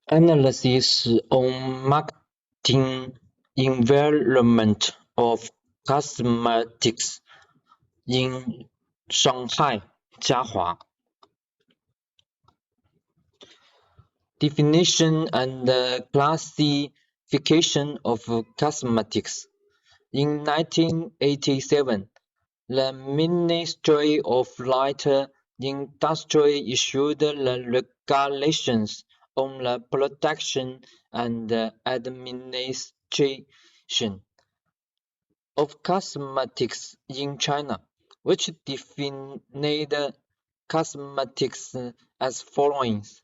Analysis on marketing environment of cosmetics in Shanghai, jiahua. Definition and classification of cosmetics. In 1987, the Ministry of Light Industry issued the regulations on the production and administration of cosmetics in China, which defined cosmetics as follows.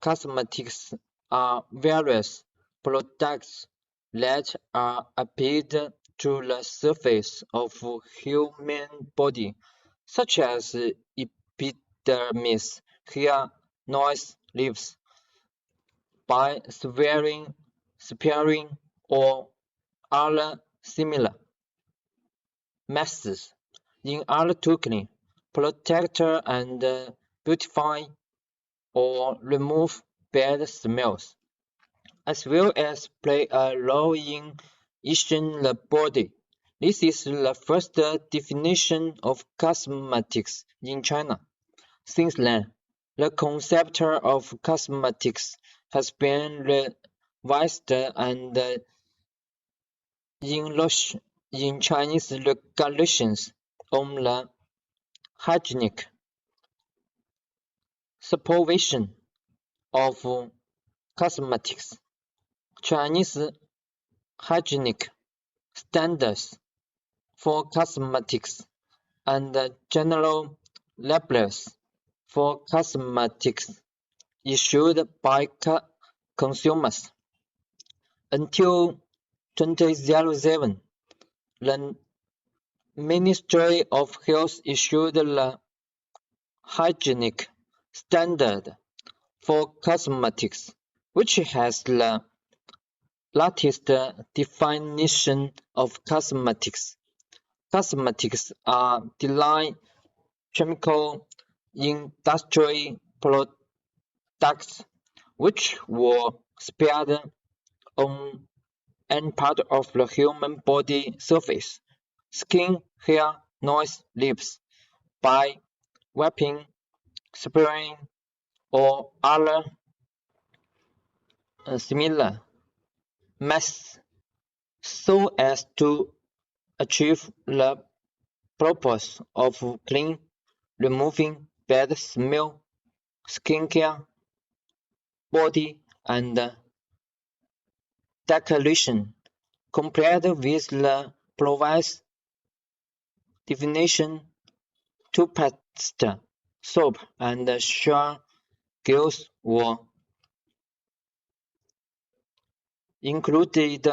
Cosmetics are various products that are applied to the surface of human body, such as epidermis, hair, nails, lips, by sparing or other similar methods in order to clean, protect and beautify or remove bad smells, as well as play a role in hygiene the body. This is the first definition of cosmetics in China. Since then, the concept of cosmetics has been revised and enlarged in Chinese regulations on the hygienic supervision of cosmetics. Chinese hygienic standards for cosmetics and general labels for cosmetics issued by consumers. Until 2007, the Ministry of Health issued the hygienic standard for cosmetics, which has the latest definition of cosmetics. Cosmetics are derived chemical industry products which were spared on any part of the human body surface, skin, hair, nails, lips, by wiping, spraying, or other similar methods so as to achieve the purpose of clean, removing bad smell, skincare, body and decoration, compared with the previous definition. Toothpaste, soap, and shower gels were included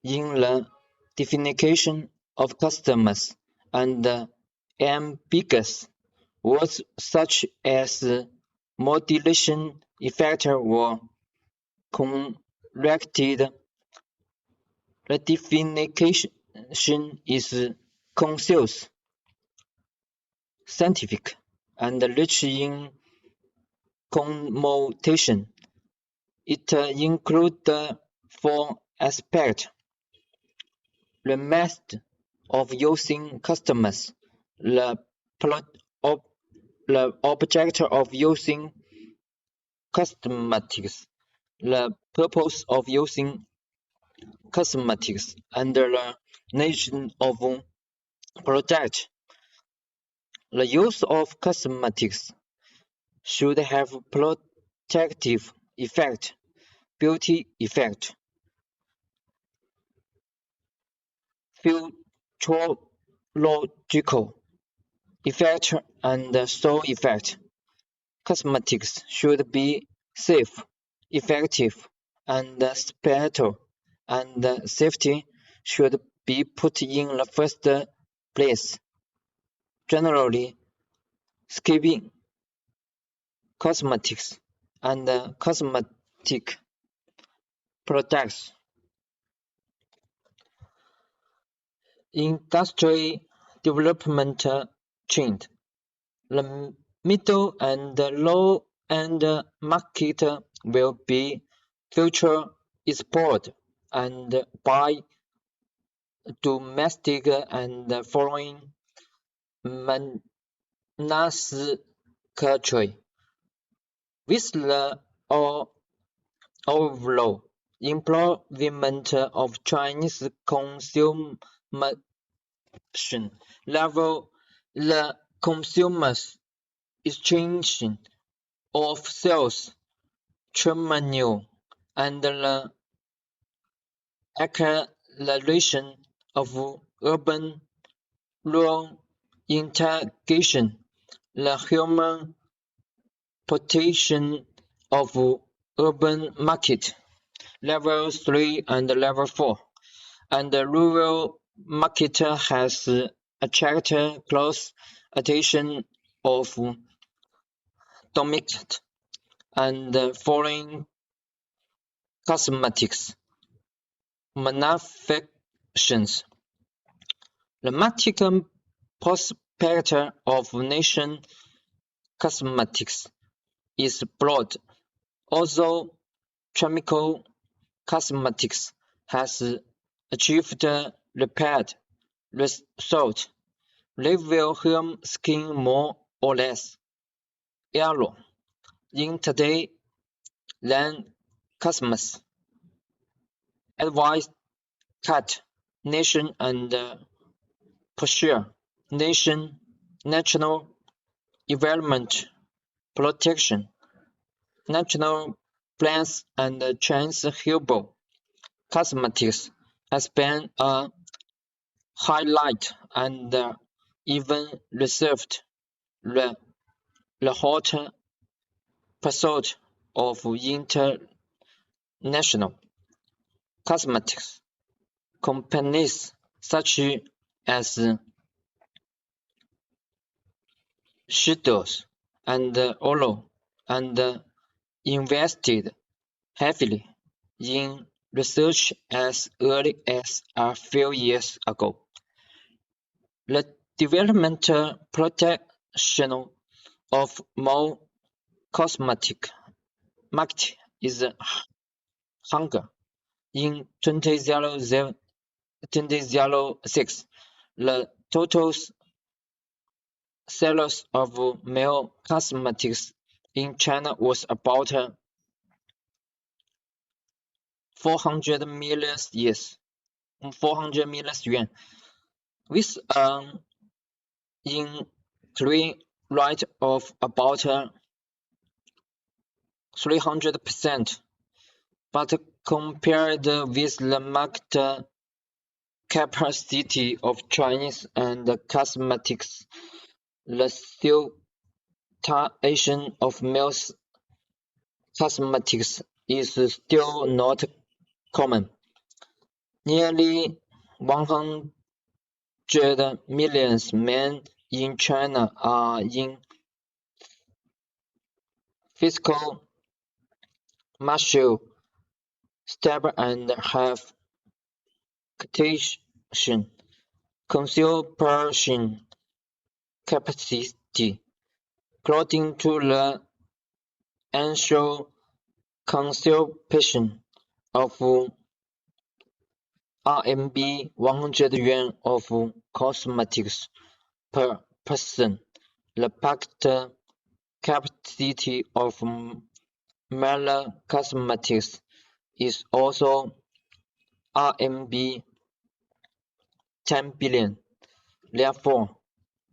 in the definition of customers, and ambiguous words such as modulation effect were corrected. The definition is concise, scientific, and rich in connotation. It includes four aspects: the method of using customers, the object of using cosmetics, the purpose of using cosmetics, and the nature of product. The use of cosmetics should have protective effect, beauty effect, physiological effect, and soul effect. Cosmetics should be safe, effective, and special, and safety should be put in the first place. Generally, skipping cosmetics and cosmetic products. Industry development trend. The middle and low-end market will be future export and by domestic and foreign manufacturing. With the overall improvement of Chinese consumption level, the consumers' exchange of sales revenue and the acceleration of urban-rural integration, the human potential of urban market level 3 and level 4, and the rural market has attracted close attention of domestic and foreign cosmetics manufacturers. The market prospect of nation cosmetics is broad, although chemical cosmetics has achieved rapid results. They will harm skin more or less yellow in today than customers. Advise cut nation and pursue nation national environment protection, national plans and transferable cosmetics has been a highlight and even received the hot pursuit of international cosmetics companies such as Sheetos and Olo and invested heavily in research as early as a few years ago. The development protection of more cosmetic market is hunger. In 2006, the total sales of male cosmetics in China was about 400 million yuan, with an increase rate of about 300%, but compared with the market capacity of Chinese and cosmetics, the situation of male cosmetics is still not common. Nearly 100 million men in China are in physical martial state and have consumption capacity, according to the annual consumption of RMB 100 yuan of cosmetics per person. The packed capacity of male cosmetics is also RMB 10 billion. Therefore,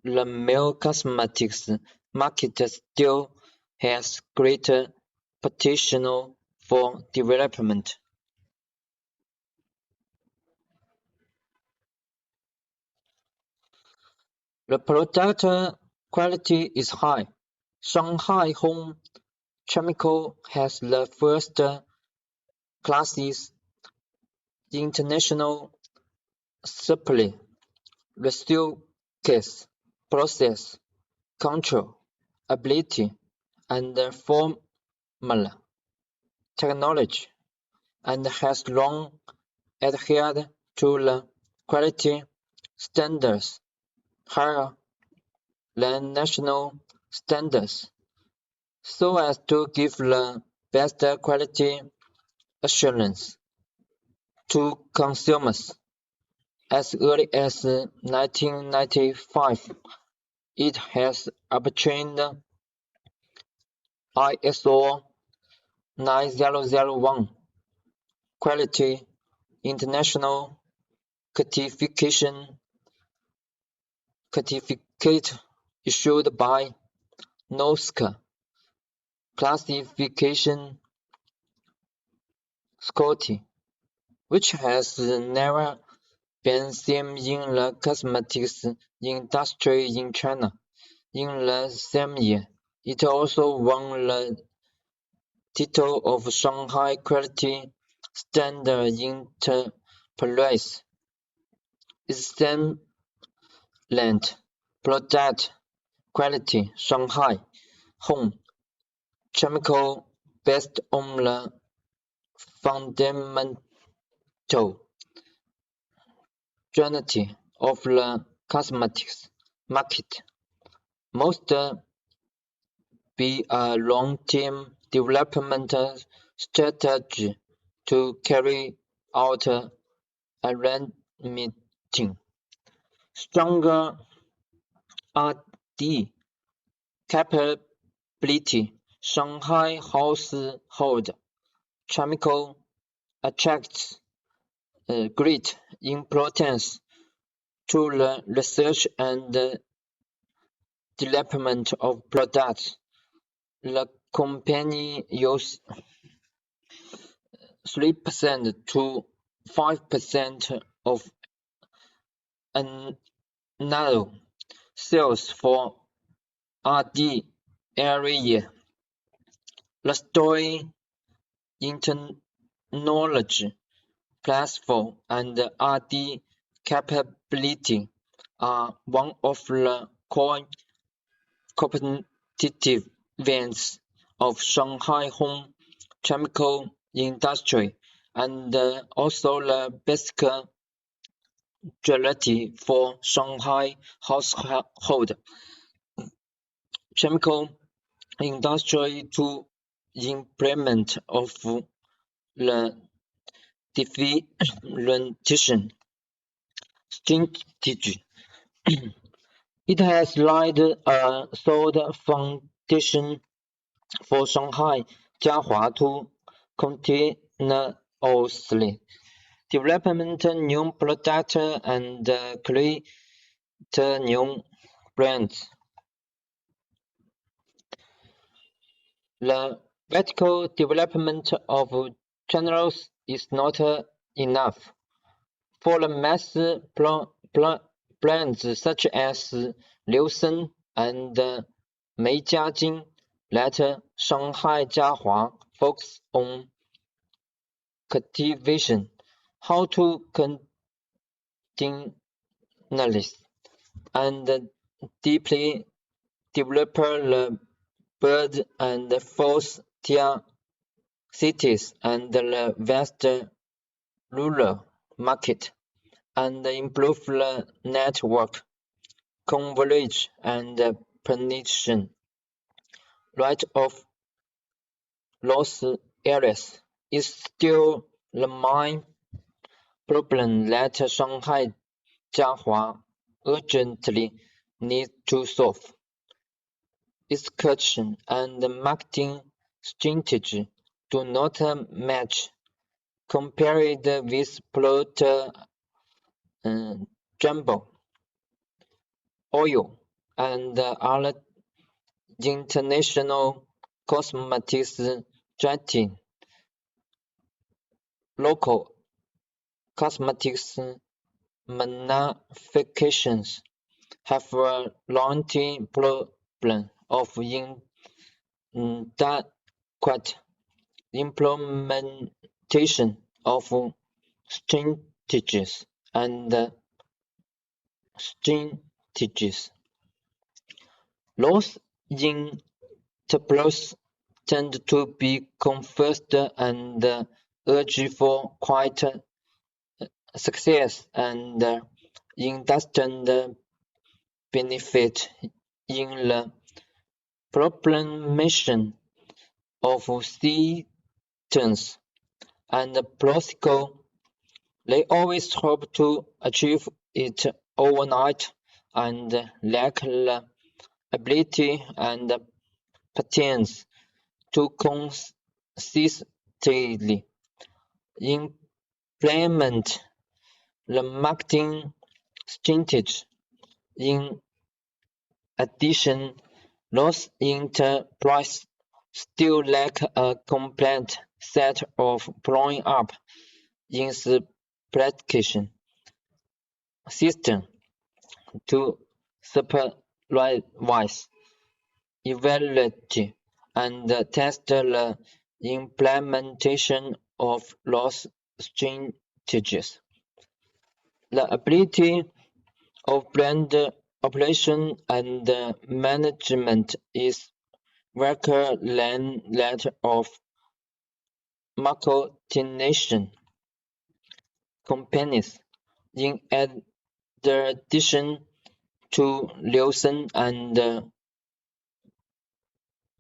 the male cosmetics market still has great potential for development. The product quality is high. Shanghai Home Chemical has the first classes international supply, case, process, control, ability, and formula technology, and has long adhered to the quality standards higher than national standards, so as to give the best quality assurance to consumers. As early as 1995, it has obtained ISO 9001 Quality International certificate issued by NOSCA Classification Scotty, which has never been seen in the cosmetics industry in China. In the same year, it also won the title of Shanghai Quality Standard Enterprise. Excellent product quality Shanghai Home Chemical based on the fundamental reality of the cosmetics market must be a long-term development strategy to carry out unremitting, stronger R&D capability. Shanghai household chemical attracts great importance to the research and development of products. The company uses 3% to 5% of annual sales for R&D every year. The story technology platform and R&D capability are one of the core competitive strengths of Shanghai home chemical industry, and also the basic reality for Shanghai household chemical industry to implement of the differentiation strategy. It has laid a solid foundation for Shanghai jiahua to continuously develop new products and create new brands. The vertical development of channels is not enough. For the mass brands such as Liu Shen and Meijiajing, let Shanghai Jiahua focus on cultivation, how to continually and deeply develop the bird and fourth tier cities and the vast rural market, and improve the network coverage and penetration rate of those areas is still the main problem that Shanghai Jiahua urgently needs to solve. Execution and marketing strategy do not match compared with Procter Gamble, oil, and other international cosmetics giants. Local cosmetics manufacturers have a long-term problem of inadequate implementation of strategies and strategies. Those enterprises tend to be confused and urge for quiet success and instant benefit in the proclamation of systems and practical. They always hope to achieve it overnight and lack the ability and patience to consistently implement the marketing strategy. In addition, those enterprises still lack a complete set of following-up inspection systems to supervise, evaluate, and test the implementation of those strategies. The ability of brand operation and management is weaker than that of multinational companies. In addition to Liusen and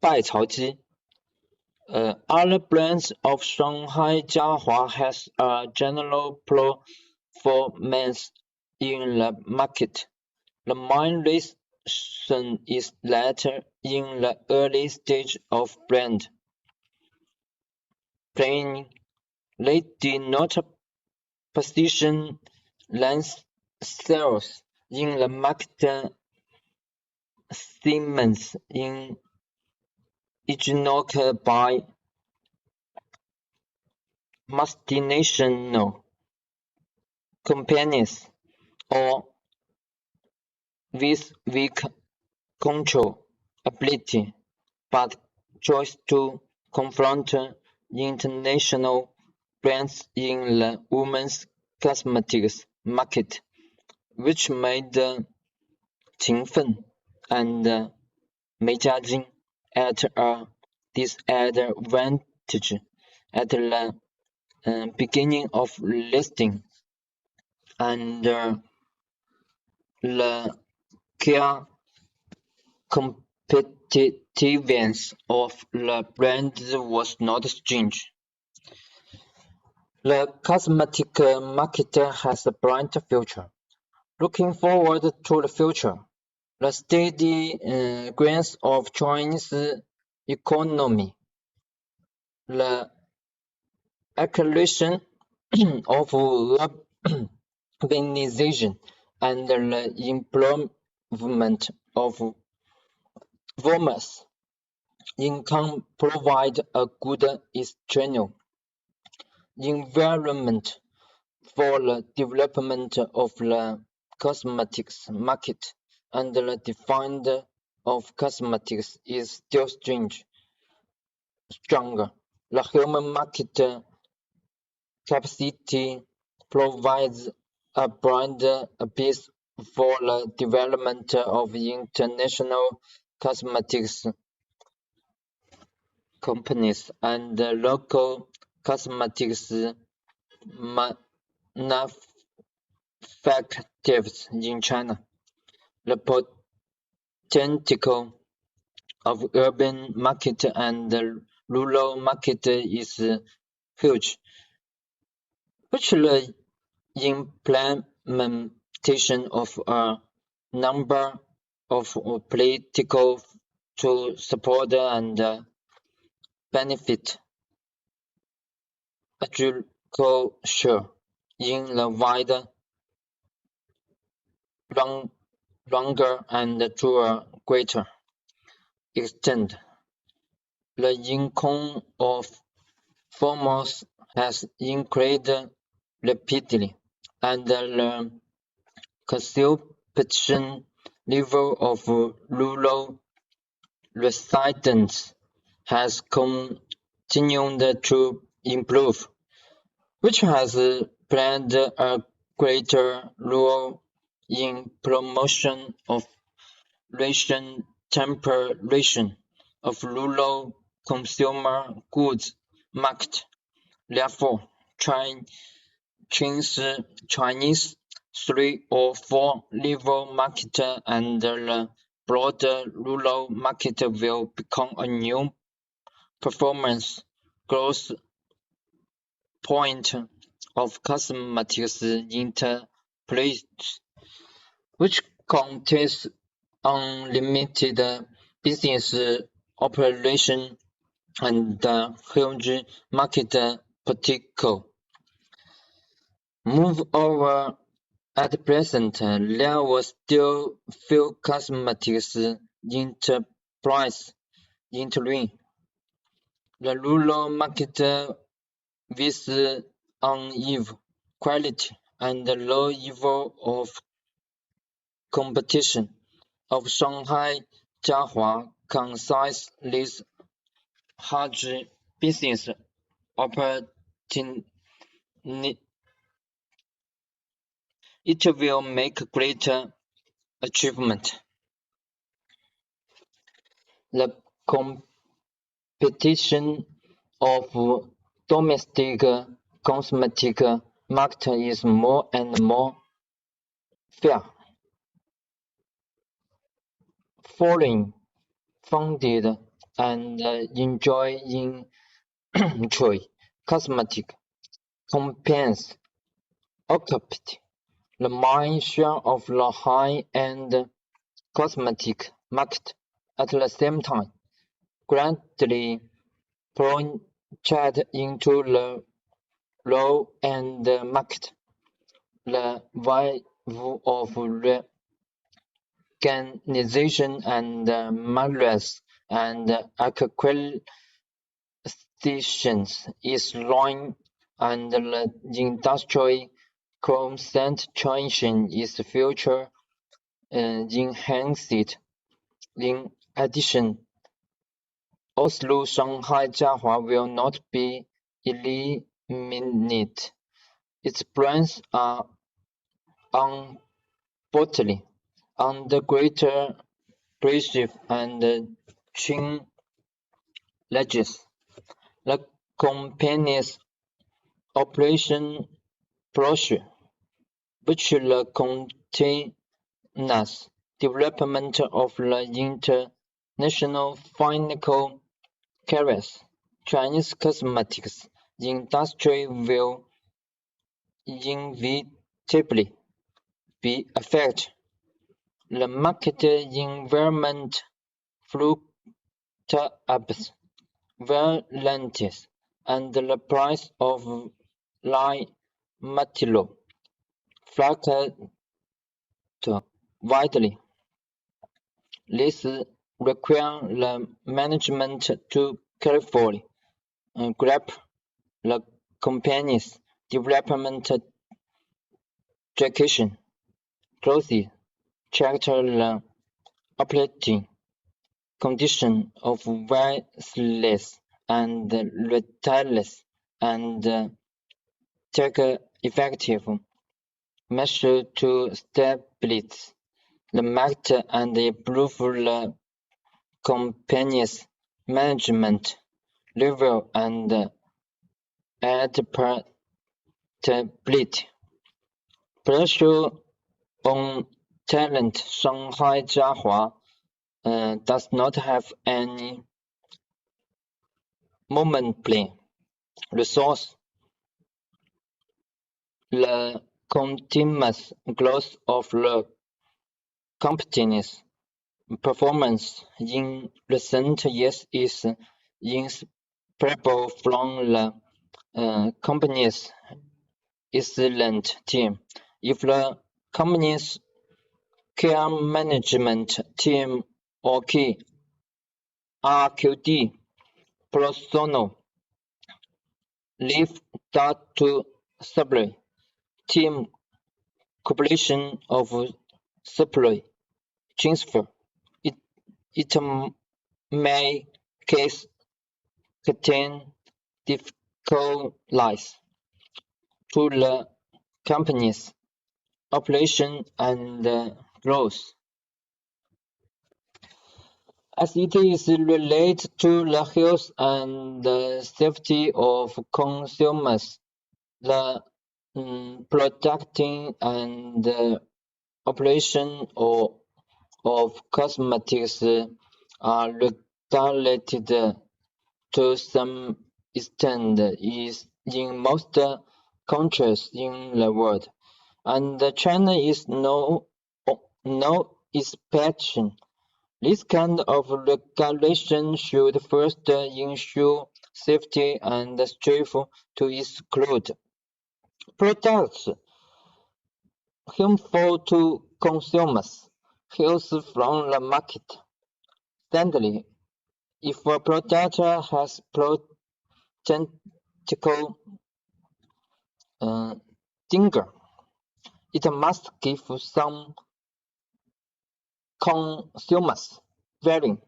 Baicaoji, other brands of Shanghai jiahua has a general performance in the market. The main reason is that in the early stage of brand planning, they did not position themselves in the market segments in ignored by multinational companies or with weak control ability, but chose to confront international brands in the women's cosmetics market, which made Qingfen and Meijia at a disadvantage at the beginning of listing, and the clear competitiveness of the brand was not strange. The cosmetic market has a bright future. Looking forward to the future, the steady growth of Chinese economy, the acceleration of urbanization, and the improvement of women's income provide a good external environment for the development of the cosmetics market, and the demand of cosmetics is still stronger. The human market capacity provides a broad base for the development of international cosmetics companies and local cosmetics manufacturers in China. The potential of urban market and rural market is huge, which the implementation of a number of political to support and benefit agriculture in the wider, longer and to a greater extent. The income of farmers has increased rapidly, and the consumption level of rural residents has continued to improve, which has played a greater role in promotion of racial temperation of rural consumer goods market. Therefore, Chinese 3 or 4 level market and the broader rural market will become a new performance growth point of cosmetics enterprise, which contains unlimited business operation and huge market potential. Moreover, at present, there were still few cosmetics enterprises entering the rural market with uneven quality and low level of competition. Of Shanghai, jiahua consists this huge business opportunity. It will make great achievement. The competition of domestic cosmetic market is more and more fair. Foreign funded and enjoying trade cosmetic companies occupy the main share of the high-end cosmetic market. At the same time, gradually penetrate into the low-end market. The wave of reorganization and mergers and acquisitions is long, and the industry concentration is further enhanced. In addition, although Shanghai jiahua will not be eliminated, its brands are undoubtedly under greater pressure and challenges. The company's operation procedure, which the continuous development of the international financial carriers, Chinese cosmetics industry will inevitably be affected. The market environment fluctuates violently, and the price of raw material fluctuates widely. This requires the management to carefully grasp the company's development direction, closely check the operating conditions of various and retailers, and take effective measures to stabilize the market and improve the company's management level and adaptability. Pressure on talent. Shanghai jiahua does not have any momentary resource. The continuous growth of the company's performance in recent years is inseparable from the company's excellent team. If the company's care management team or key RQD personnel leave that to supply team cooperation of supply transfer, it may cause contain difficulties to the company's operation and growth, as it is related to the health and safety of consumers. The producing and operation of cosmetics are regulated to some extent is in most countries in the world, and China is no exception. This kind of regulation should first ensure safety and strive to exclude products harmful to consumers from the market. Secondly, if a product has potential danger, it must give some consumers warning.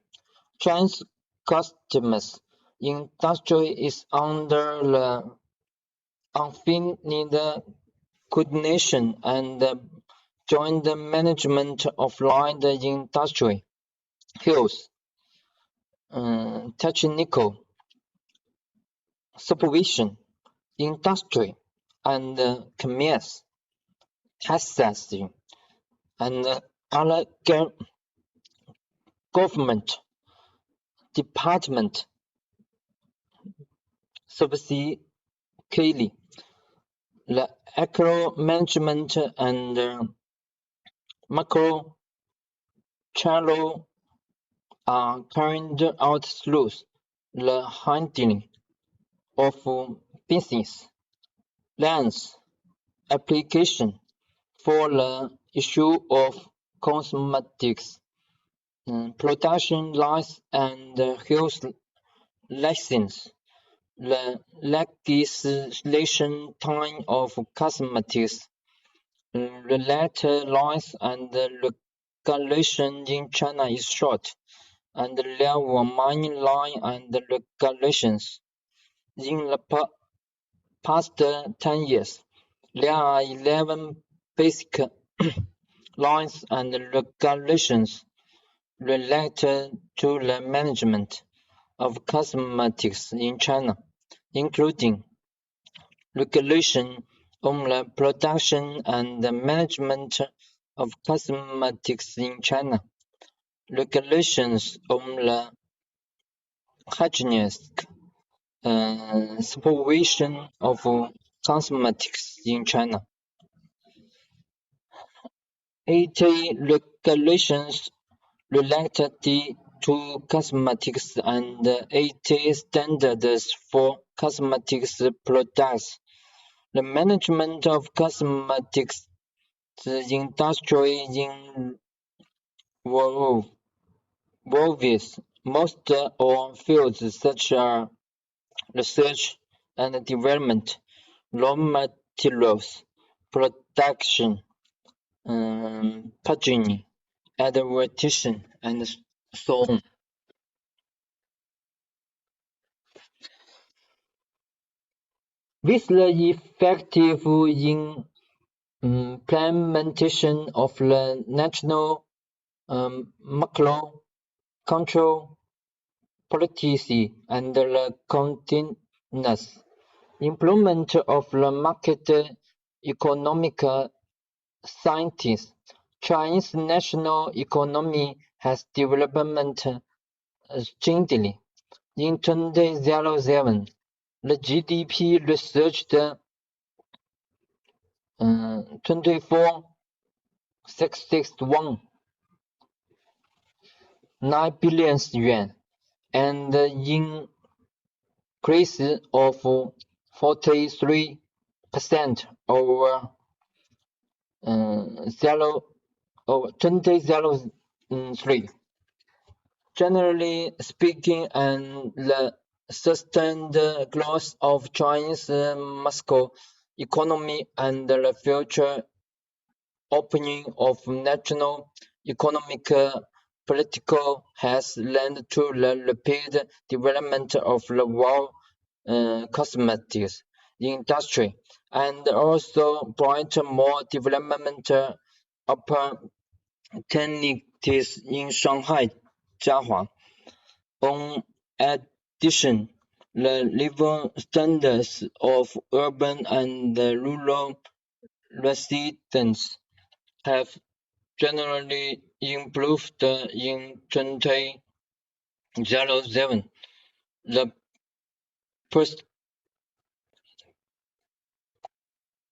Chinese customs industry is under the unfinished coordination and joint management of light industry, health, technical supervision, industry, and commerce, taxation, and other government department subsequently. The agro management and macro channel are carried out through the handling of business lines application for the issue of cosmetics production license and health license. The legislation time of cosmetics related laws and regulation in China is short, and there were many laws and regulations. In the past 10 years, there are 11 basic laws and regulations related to the management of cosmetics in China, including regulation on the production and management of cosmetics in China, regulations on the hygienic supervision of cosmetics in China, 80 regulations related to cosmetics and 80 standards for cosmetics products. The management of cosmetics industry involves most all fields such as research and development, raw materials, production, packaging, advertising, and so on. With the effective implementation of the national macro control policy and the continuous improvement of the market economic sciences, Chinese national economy has developed steadily. In 2007, the GDP reached 24,619 billion yuan, and an increase of 43% over 2003. Generally speaking, and the sustained growth of Chinese macro economy and the future opening of national economic political has led to the rapid development of the world cosmetics industry, and also brought more development opportunities in Shanghai, jiahua. In addition, the living standards of urban and rural residents have generally improved in 2007. The per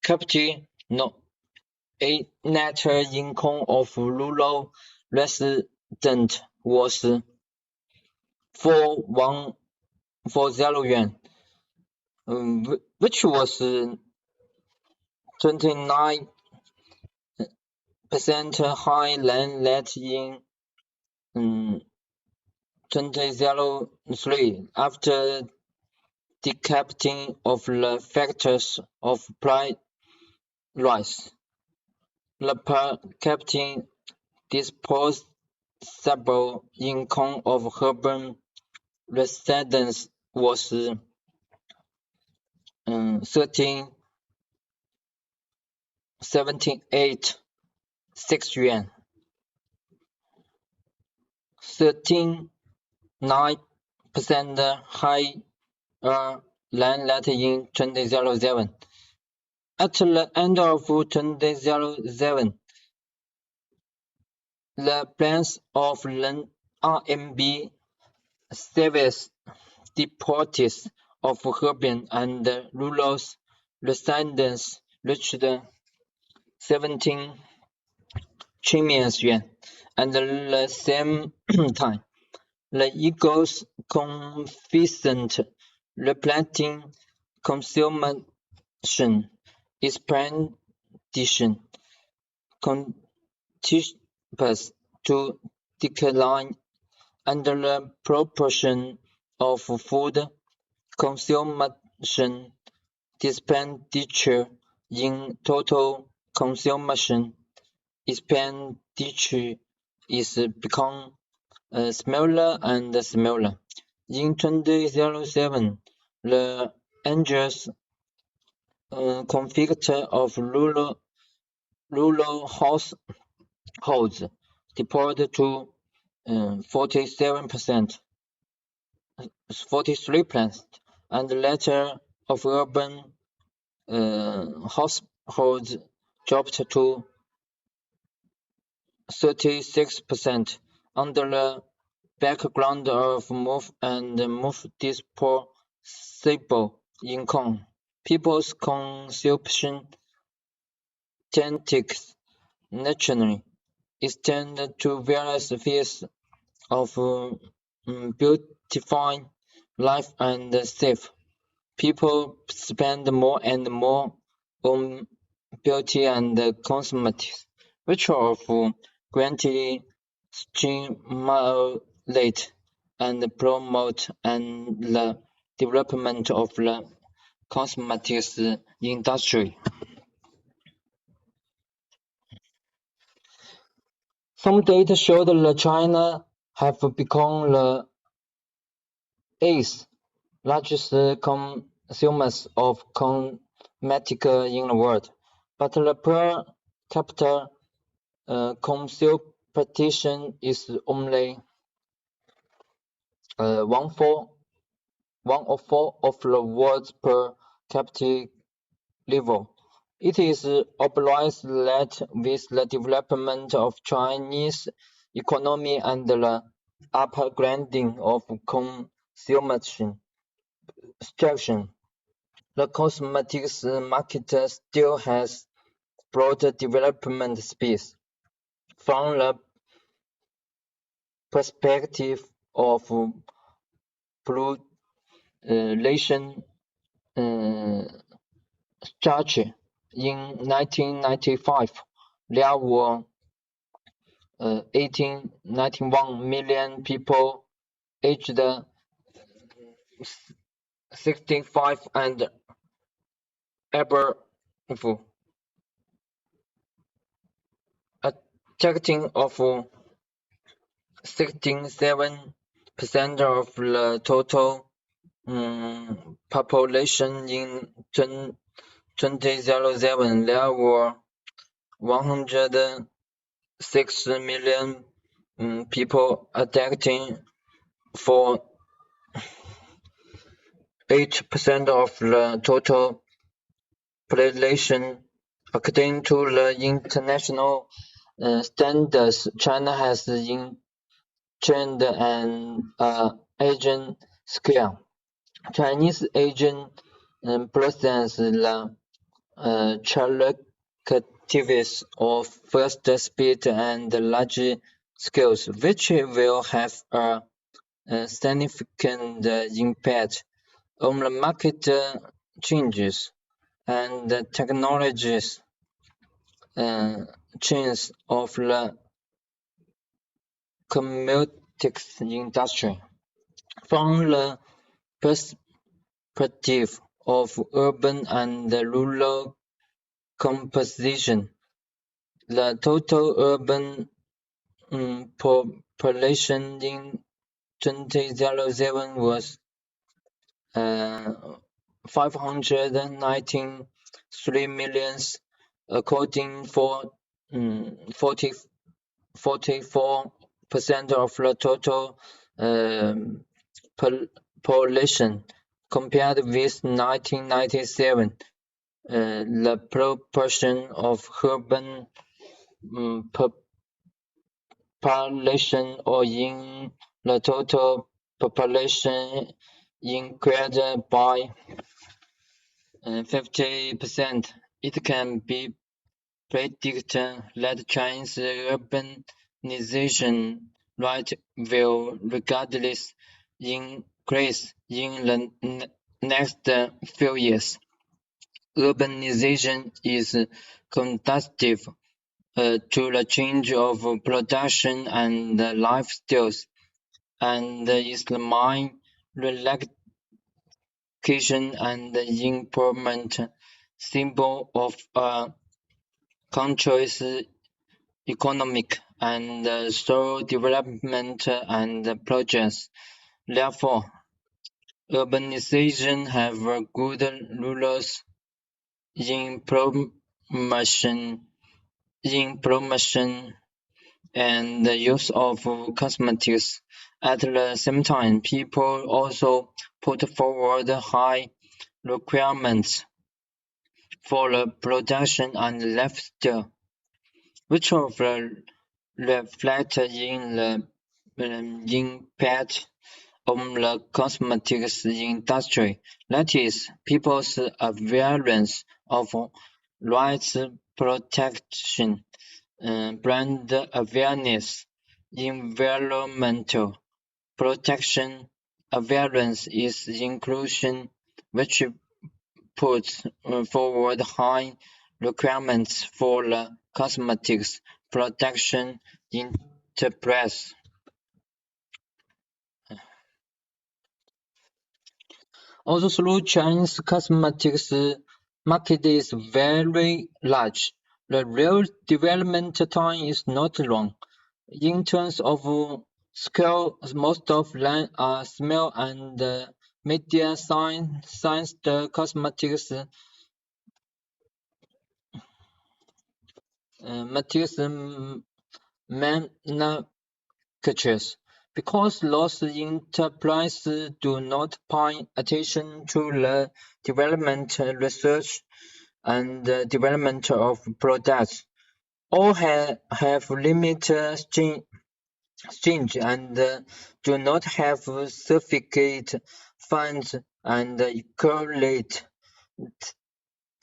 capita a net income of rural residents was 4140 yuan, which was 29% higher than that in 2003, after decoupling of the factors of price rise. The per capita disposable income of urban residents was 13.78 yuan, 13.9% higher than that in 2007. At the end of 2007, the balance of the RMB service deposits of urban and rural residents reached 17 trillion yuan. At the same time, the eco's coefficient reflecting consumption expansion continues to decline, and the proportion of food consumption expenditure in total consumption expenditure is becoming smaller and smaller. In 2007, the annual conflict of rural households deported to 43%, and later of urban households dropped to 36%. Under the background of move and move disposable income, people's consumption tactics naturally extend to various spheres of beautifying life and safe. People spend more and more on beauty and cosmetics, which of greatly stimulate and promote the development of the cosmetics industry. Some data showed that China have become the eighth largest consumers of cosmetics in the world, but the per capita consumption is only 1/4 of the world's per capita level. It is obvious that with the development of Chinese economy and the upgrading of consumption structure, the cosmetics market still has broad development space. From the perspective of population structure, in 1995, there were 1891 million people aged 65 and above, attracting of 67% of the total population. In 2007, there were 106 million people, accounting for 8% of the total population. According to the international standards, China has trained an aging scale Chinese agent presents the characteristics of fast speed and large scales, which will have a significant impact on the market changes and the technologies change of the cosmetics industry. From the perspective of urban and rural composition, the total urban population in 2007 was 593 million, accounting for 44% of the total population. Compared with 1997, the proportion of urban population or in the total population increased by 50%. It can be predicted that China's urbanization rate will regardless increase in the next few years. Urbanization is conducive to the change of production and lifestyles, and is the main relaxation and improvement symbol of a country's economic and social development and progress. Therefore, urbanization have good rules in promotion and the use of cosmetics. At the same time, people also put forward high requirements for the production and lifestyle, which often reflect in the impact on the cosmetics industry. That is, people's awareness of rights protection, brand awareness, environmental protection awareness is inclusion, which puts forward high requirements for the cosmetics production enterprise. Although China's cosmetics market is very large, the real development time is not long. In terms of scale, most of them are small and medium-sized cosmetics manufacturers, because those enterprises do not pay attention to the development, research, and development of products, or have limited strength and do not have sufficient funds and equivalent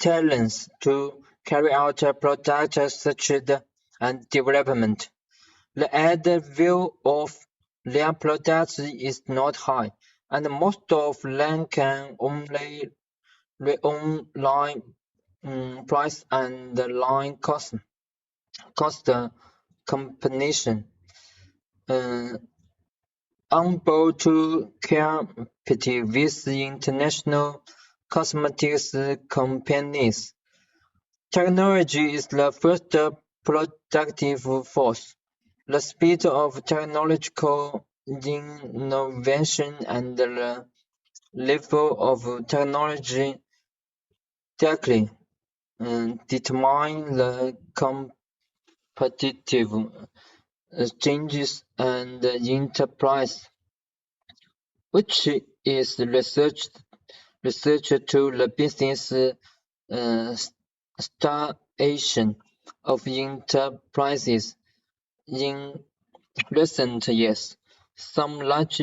talents to carry out product research and development. The added value of their products is not high, and most of them can only rely on price and line cost combination. Unable to compete with international cosmetics companies, technology is the first productive force. The speed of technological innovation and the level of technology directly determine the competitive changes and enterprise, which is research to the business stagnation of enterprises. In recent years, some large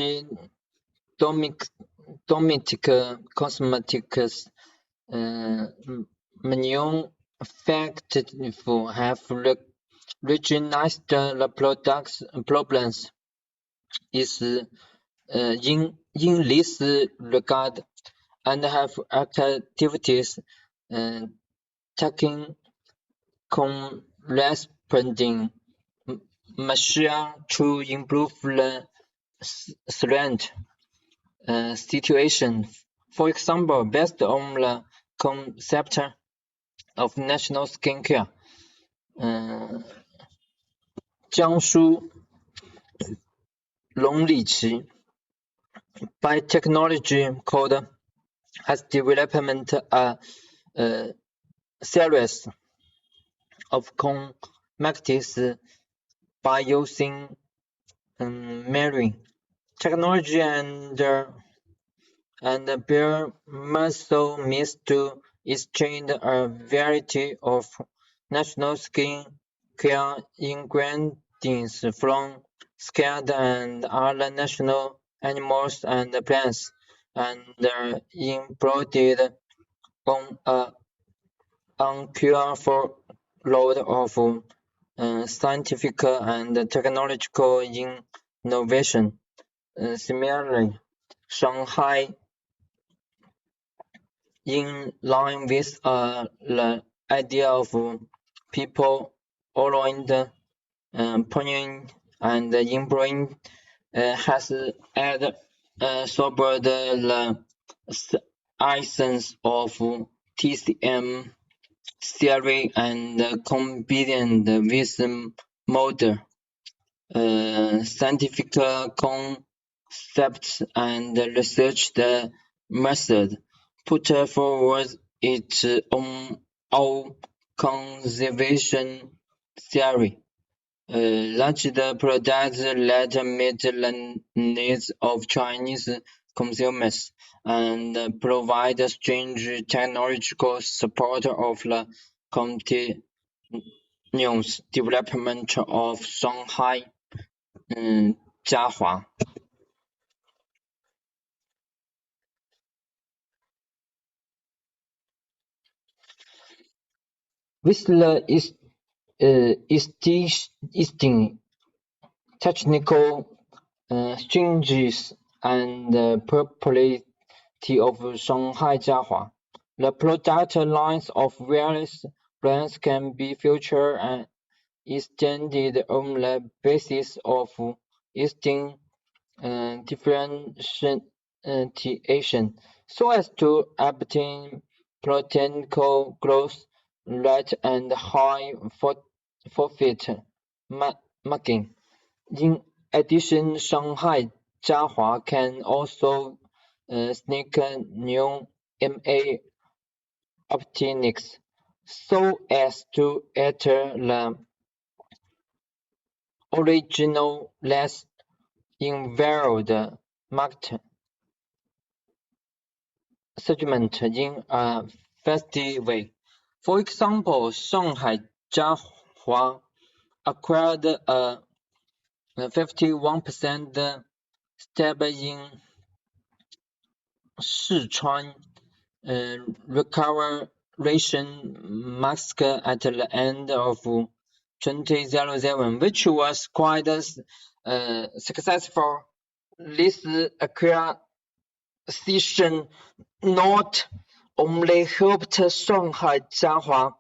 domestic cosmetics manufacturers have recognized the product's problems is in this regard and have activities taking corresponding measures to improve the current situation. For example, based on the concept of national skincare, Jiangsu Longliqi Biotechnology Code has developed a series of cosmetics by using marine technology and bare muscle means to exchange a variety of national skin care ingredients from scaled and other national animals and plants, and imported on a uncareful load of scientific and technological innovation. Similarly, Shanghai, in line with the idea of people-oriented planning and improving, has sobered the essence of TCM theory and combined with modern scientific concepts and research method put forward its own conservation theory. Launched products that meet the needs of Chinese consumers and provide strange technological support of the continuous development of Shanghai jiahua. With the existing technical strengths and popularity of Shanghai jiahua, the product lines of various brands can be featured and extended on the basis of existing differentiation so as to obtain potential growth rate and high profit margin. In addition, Shanghai jiahua can also sneak new MA optics so as to enter the original less involved market segment in a faster way. For example, Shanghai jiahua acquired a 51% stake in Sichuan recoveration mask at the end of 2007, which was quite successful. This acquisition not only helped Shanghai jiahua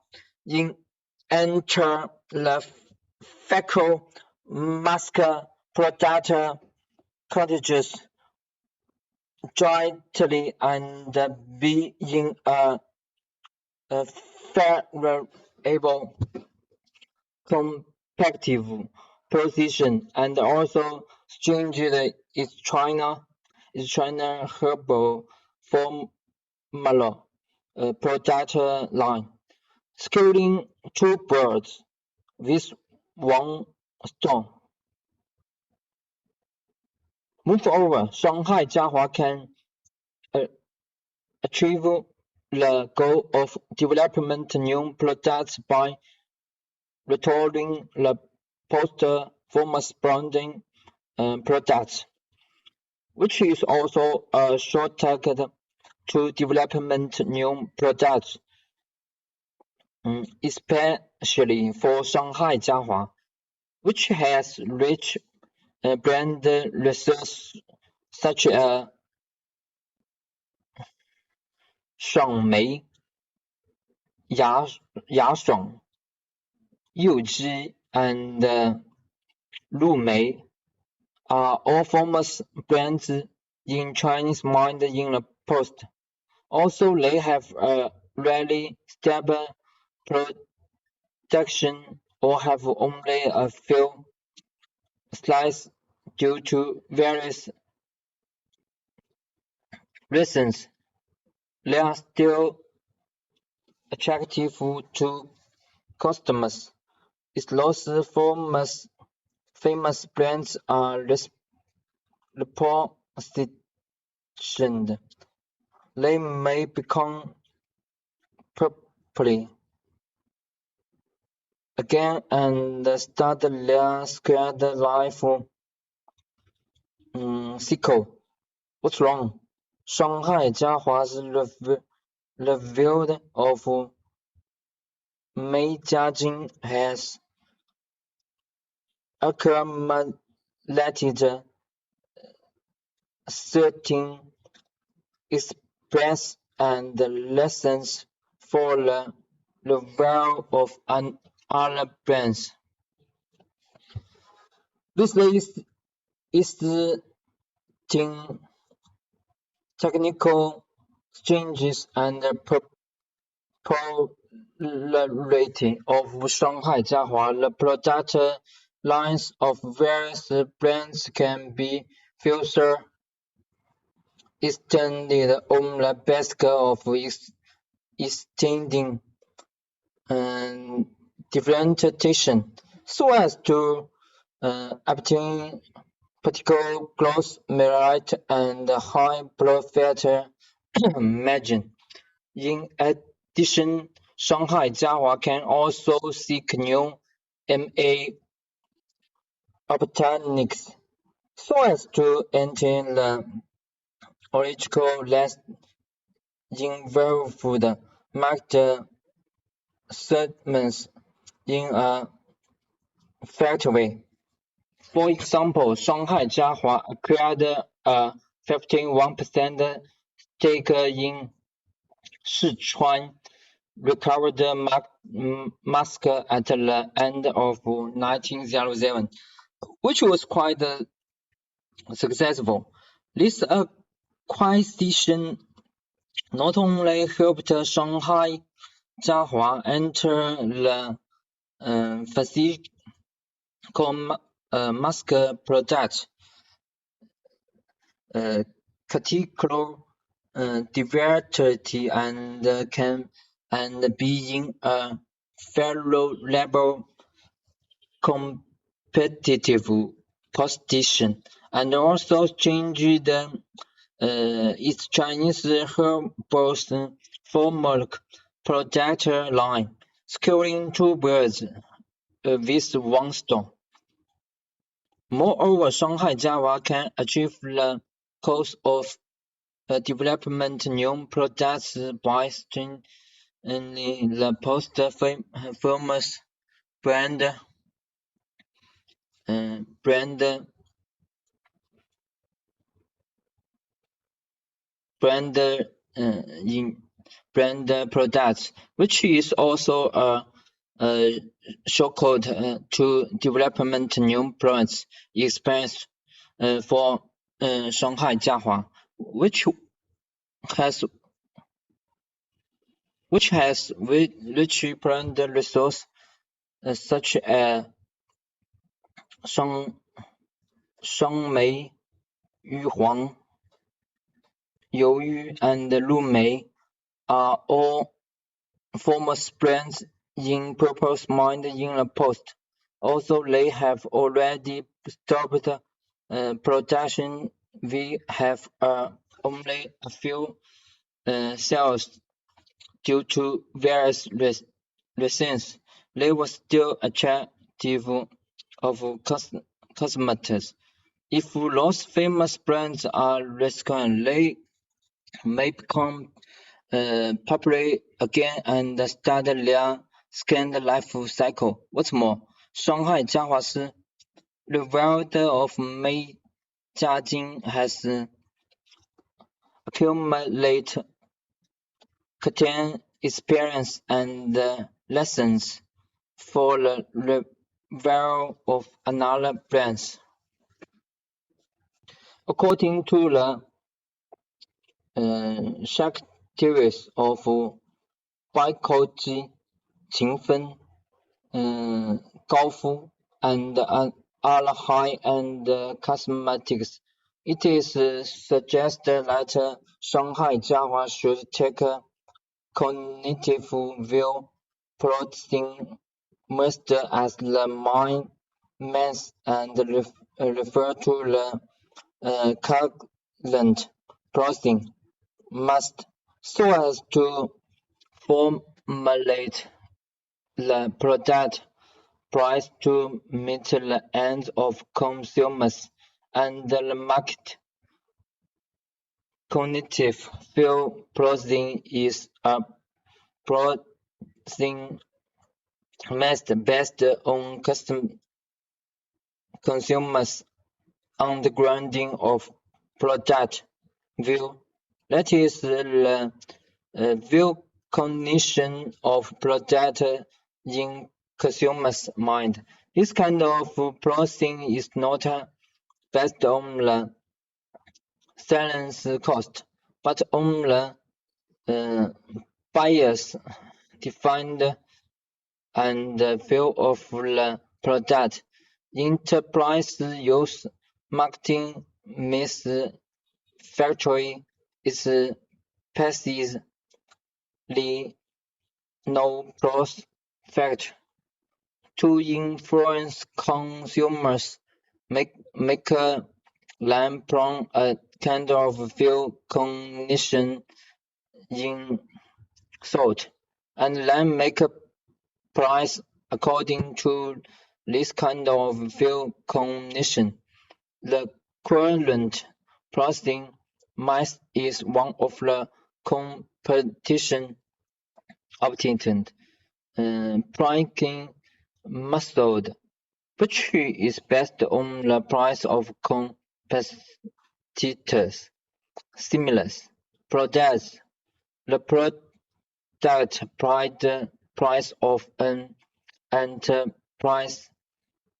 enter the facial mask product categories jointly and be in a favorable competitive position, and also strengthened its China herbal formula product line, killing two birds with one stone. Moreover, Shanghai jiahua can achieve the goal of developing new products by restoring the post-performance branding products. which is also a shortcut to development new products, especially for Shanghai jiahua, which has rich brand resources such as 爽梅、雅爽、柚姬, and 陆梅 are all famous brands in Chinese mind in the post. Also, they have a really stable production or have only a few slices due to various reasons. They are still attractive to customers. If those famous brands are repositioned, they may become popular again and start their squared life cycle. What's wrong? Shanghai jiahua's review of Mei Jiajing has accumulated certain experience and lessons for the review of other brands. This list is technical changes and popularity of Shanghai jiahua. The product lines of various brands can be further extended on the basis of extending differentiation so as to obtain particular gross merit and high profit margin. In addition, Shanghai jiahua can also seek new M&A opportunities so as to enter the original less involved market segments in a fair way. For example, Shanghai jiahua acquired a 51% stake in Sichuan recovered mask at the end of 1907, which was quite successful. This acquisition not only helped Shanghai jiahua enter the physical mask product category diversity and be in a favorable competitive position, and also changed its Chinese herbals formal product line, killing two birds with one stone. Moreover, Shanghai jiahua can achieve the goals of development new products by strengthening the post-famous brand products, which is also a shortcut to development new products experience for Shanghai jiahua, which has rich brand resources such as 双梅、玉皇、鱿鱼 and 陆梅 are all famous brands in people's mind in the past. Also, they have already stopped production. We have only a few sales due to various reasons. They were still attractive of customers. If those famous brands are risking, they may become popular again and start their scanned life cycle. What's more, Shanghai jiahua, the world of Mei Jiajing, has accumulated content, experience, and lessons for the revival of another brands. According to the Shark theories of 白口鸡、勤奋、高夫, and other high-end cosmetics, it is suggested that Shanghai jiahua should take a cognitive view, processing most as the mind mass and refer to the current processing must, so as to formulate the product price to meet the ends of consumers and the market. Cognitive view processing is a processing method based on consumers' understanding of product view. That is the view cognition of product in consumers' mind. This kind of processing is not based on the salience cost, but on the buyer's defined and view of the product. Enterprise use marketing manufacturing is precisely no prospect to influence consumers, make them from a kind of view cognition in thought, and then make a price according to this kind of view cognition. The current processing method is one of the competition obtained pricing method, which is based on the price of competitors' similar products. The product price of an enterprise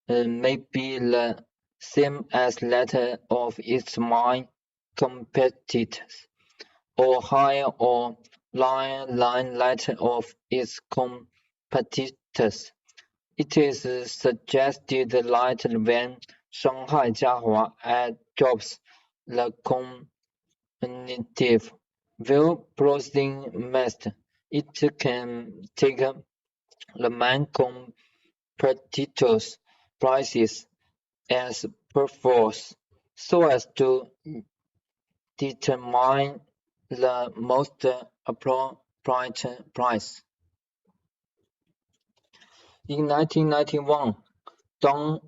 may be the same as that of its main competitors, or higher or lower than that of its competitors. It is suggested that when Shanghai jiahua adopts the cognitive view processing method, it can take the main competitors' prices as perforce, so as to determine the most appropriate price. In 1991, the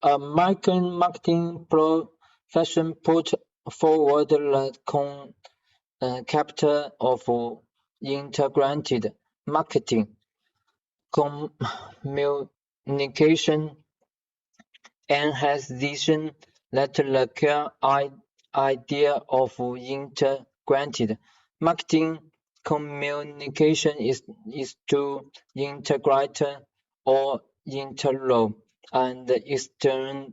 American marketing profession put forward the concept of integrated marketing communication and has vision that the core idea of integrated marketing communication is to integrate all internal and external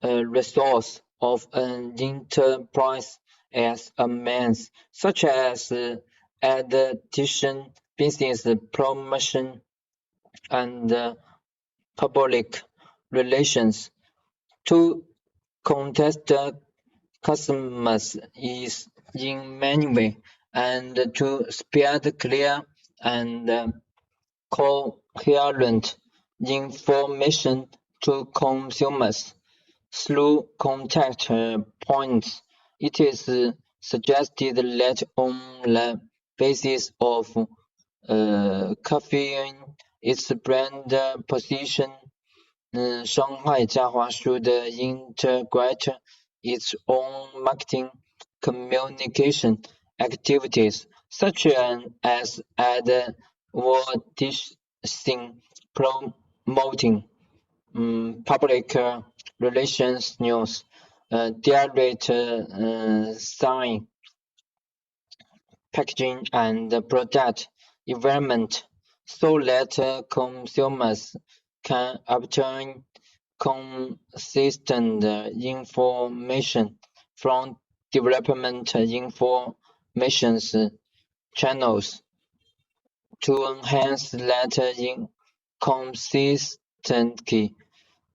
resource of an enterprise as a means, such as advertising, business promotion, and public relations. To contact customers is in many ways, and to spread clear and coherent information to consumers through contact points. It is suggested that on the basis of caffeine, its brand position Shanghai jiahua should integrate its own marketing communication activities, such as advertising, promoting public relations, news, direct sign, packaging, and product environment, so that consumers can obtain consistent information from development information channels. To enhance that consistency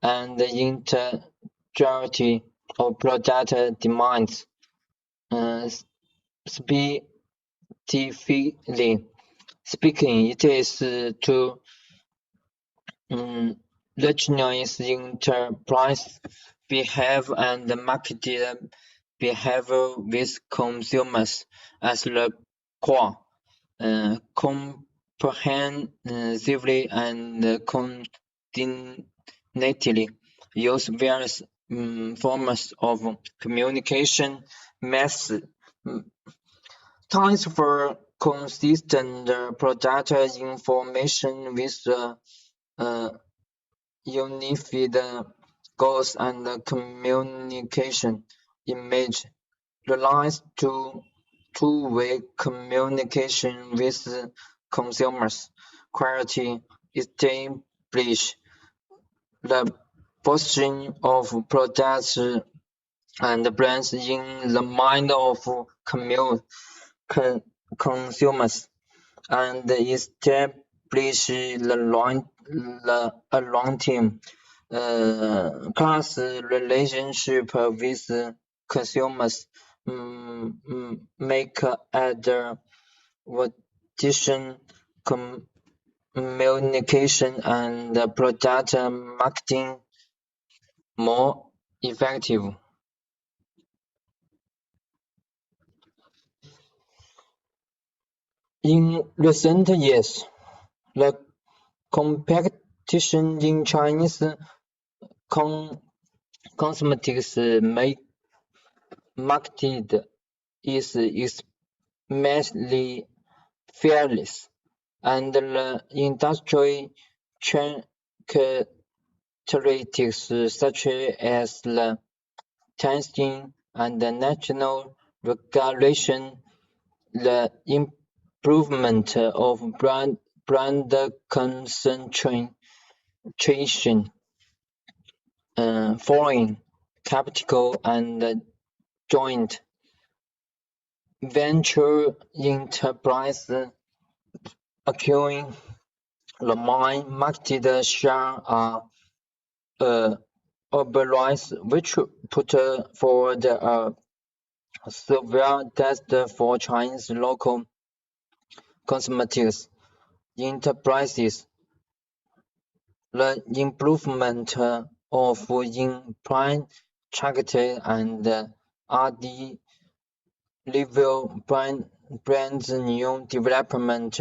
and integrity of product demands, specifically speaking, it is to recognize enterprise behavior and market behavior with consumers as the core. Comprehensively and continually use various forms of communication methods. Transfer consistent product information with unified goals and communication image relies to two-way communication with consumers. Quality establish the position of products and brands in the mind of consumers, and establish a long-term class relationship with consumers. Make advertising, communication, and product marketing more effective. In recent years, the competition in Chinese cosmetics market is immensely fierce, and the industry characteristics such as the testing and the national regulation, the improvement of brand concentration, foreign capital, and joint venture enterprise acquiring the main market share are obelisk, which put forward a severe test for Chinese local cosmetics enterprises. The improvement of in-brand targeted and RD level brands new development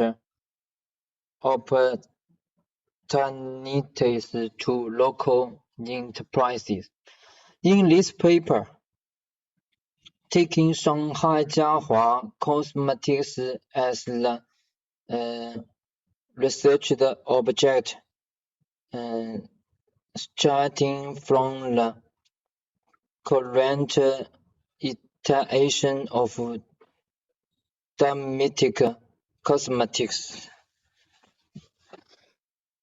opportunities to local enterprises. In this paper, taking Shanghai jiahua cosmetics as the research object, starting from the current iteration of domestic cosmetics.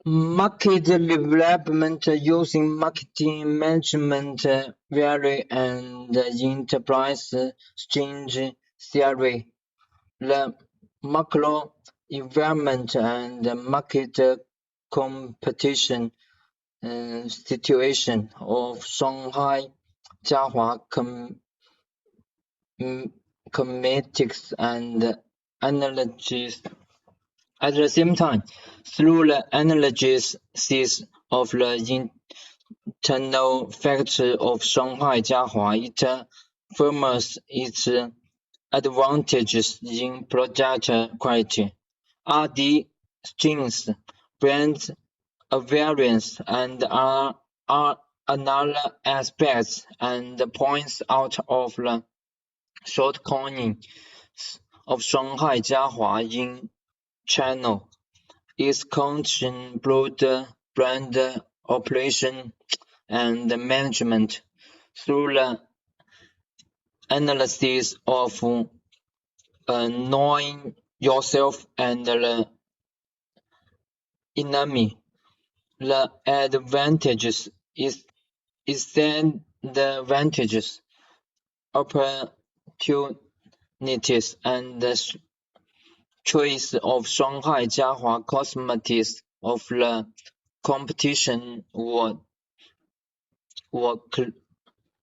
Market development using marketing management theory and enterprise exchange theory. The macro environment and market competition situation of Shanghai jiahua cosmetics and analysis. At the same time, through the analysis of the internal factors of Shanghai jiahua, it affirms its advantages in product quality, RD strengths, brand awareness, and are another aspect and points out of the shortcomings of Shanghai jiahua in China. Its constant brand operation and management through the analysis of knowing yourself and the enemy. The advantages is then the advantages, opportunities, and the choice of Shanghai jiahua cosmetics of the competition were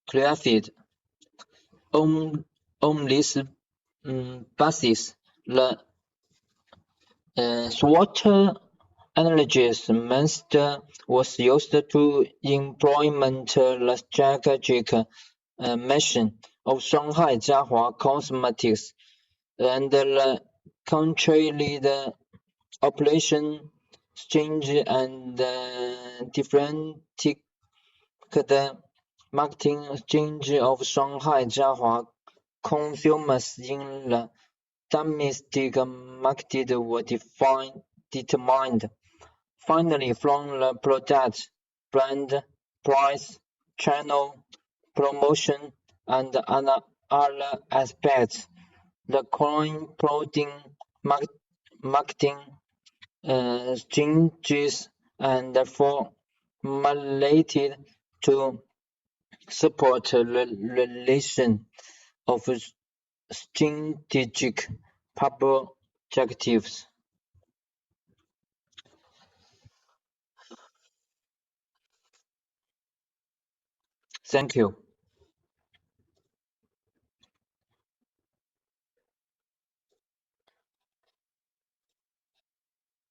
created. On this basis, the SWOT analysis method was used to implement the strategic mission of Shanghai jiahua cosmetics and the country-lead operation change and differentiated marketing exchange of Shanghai jiahua consumers in the domestic market were determined finally from the product, brand, price, channel, promotion, and other aspects. The coin prodding marketing changes and formulated to support the realization of strategic objectives. Thank you.